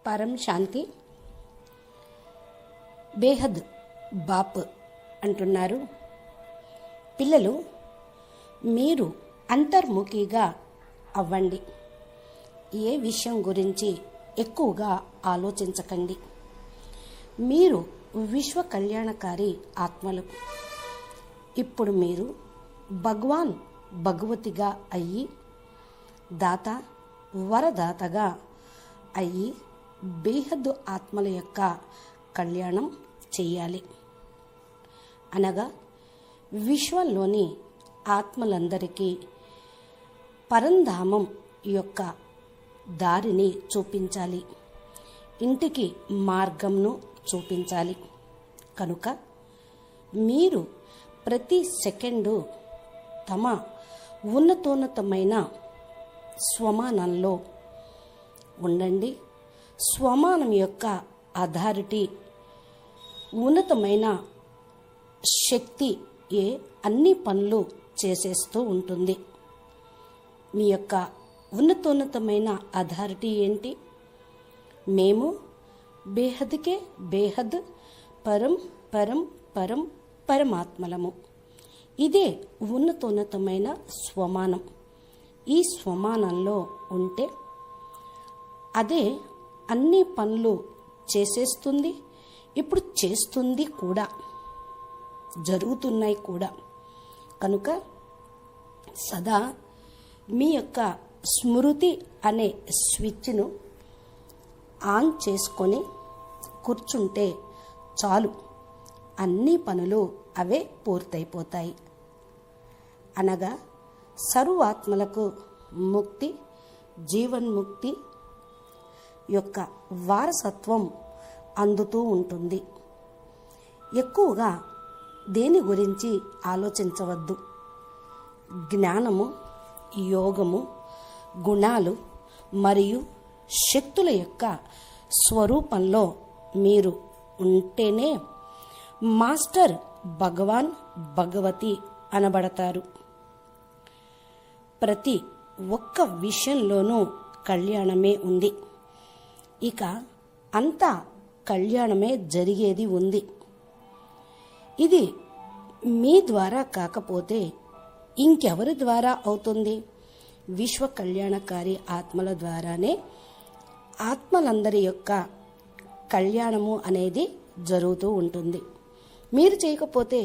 పరం శాంతి. బేహద్ బాప్ అంటున్నారు, పిల్లలు మీరు అంతర్ముఖిగా అవ్వండి. ఏ విషయం గురించి ఎక్కువగా ఆలోచించకండి. మీరు విశ్వ కళ్యాణకారి ఆత్మలు. ఇప్పుడు మీరు భగవాన్ భగవతిగా అయ్యి దాత వరదాతగా అయ్యి బేహద్దు ఆత్మల యొక్క కళ్యాణం చేయాలి. అనగా విశ్వంలోని ఆత్మలందరికీ పరంధామం యొక్క దారిని చూపించాలి, ఇంటికి మార్గంను చూపించాలి. కనుక మీరు ప్రతి సెకండు తమ ఉన్నతోన్నతమైన స్వమానంలో ఉండండి. స్వమానం యొక్క అథారిటీ ఉన్నతమైన శక్తి అన్ని పనులు చేసేస్తూ ఉంటుంది. మీ యొక్క ఉన్నతోన్నతమైన అథారిటీ ఏంటి? మేము బేహద్కే బేహద్ పరం పరం పరం పరమాత్మలము. ఇదే ఉన్నతోన్నతమైన స్వమానం. ఈ స్వమానంలో ఉంటే అదే అన్ని పనులు చేసేస్తుంది. ఇప్పుడు చేస్తుంది కూడా, జరుగుతున్నాయి కూడా. కనుక సదా మీ యొక్క స్మృతి అనే స్విచ్ను ఆన్ చేసుకొని కూర్చుంటే చాలు, అన్ని పనులు అవే పూర్తయిపోతాయి. అనగా సర్వాత్మలకు ముక్తి, జీవన్ముక్తి యొక్క వారసత్వం అందుతూ ఉంటుంది. ఎక్కువగా దేని గురించి ఆలోచించవద్దు. జ్ఞానము, యోగము, గుణాలు మరియు శక్తుల యొక్క స్వరూపంలో మీరు ఉంటేనే మాస్టర్ భగవాన్ భగవతి అనబడతారు. ప్రతి ఒక్క విషయంలోనూ కళ్యాణమే ఉంది. ఇక అంతా కళ్యాణమే జరిగేది ఉంది. ఇది మీ ద్వారా కాకపోతే ఇంకెవరి ద్వారా అవుతుంది? విశ్వ కళ్యాణకారి ఆత్మల ద్వారానే ఆత్మలందరి యొక్క కళ్యాణము అనేది జరుగుతూ ఉంటుంది. మీరు చేయకపోతే,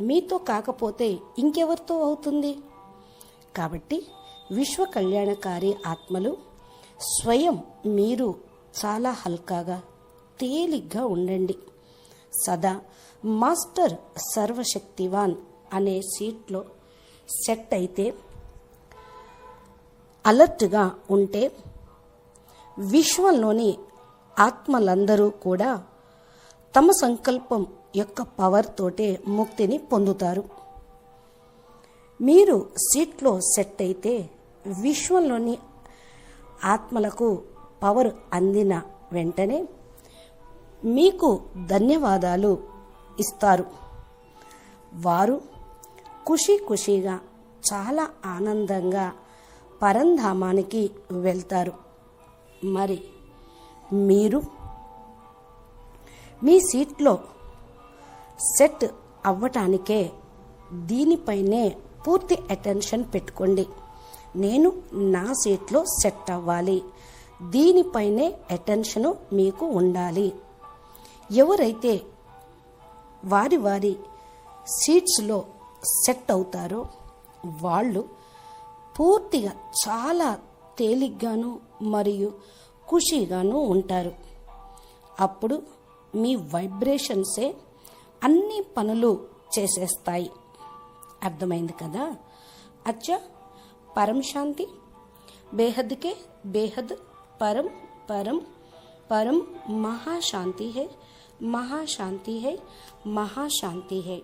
మీతో కాకపోతే ఇంకెవరితో అవుతుంది? కాబట్టి విశ్వ కళ్యాణకారి ఆత్మలు స్వయం మీరు చాలా హల్కాగా తేలిగ్గా ఉండండి. సదా మాస్టర్ సర్వశక్తివాన్ అనే సీట్లో సెట్ అయితే, అలర్ట్గా ఉంటే విశ్వంలోని ఆత్మలందరూ కూడా తమ సంకల్పం యొక్క పవర్ తోటే ముక్తిని పొందుతారు. మీరు సీట్లో సెట్ అయితే విశ్వంలోని ఆత్మలకు పవర్ అందిన వెంటనే మీకు ధన్యవాదాలు ఇస్తారు. వారు ఖుషీగా చాలా ఆనందంగా పరంధామానికి వెళ్తారు. మరి మీరు మీ సీట్లో సెట్ అవ్వటానికే దీనిపైనే పూర్తి అటెన్షన్ పెట్టుకోండి. నేను నా సీట్లో సెట్ అవ్వాలి, దీనిపైనే అటెన్షను మీకు ఉండాలి. ఎవరైతే వారి వారి సీట్స్లో సెట్ అవుతారో వాళ్ళు పూర్తిగా చాలా తేలిగ్గాను మరియు ఖుషీగాను ఉంటారు. అప్పుడు మీ వైబ్రేషన్సే అన్ని పనులు చేసేస్తాయి. అర్థమైంది కదా? అచ్చా, పరం శాంతి. బేహద్కే బేహద్ పరం పరం పరం महाशांति है, महाशांति है, महाशांति है.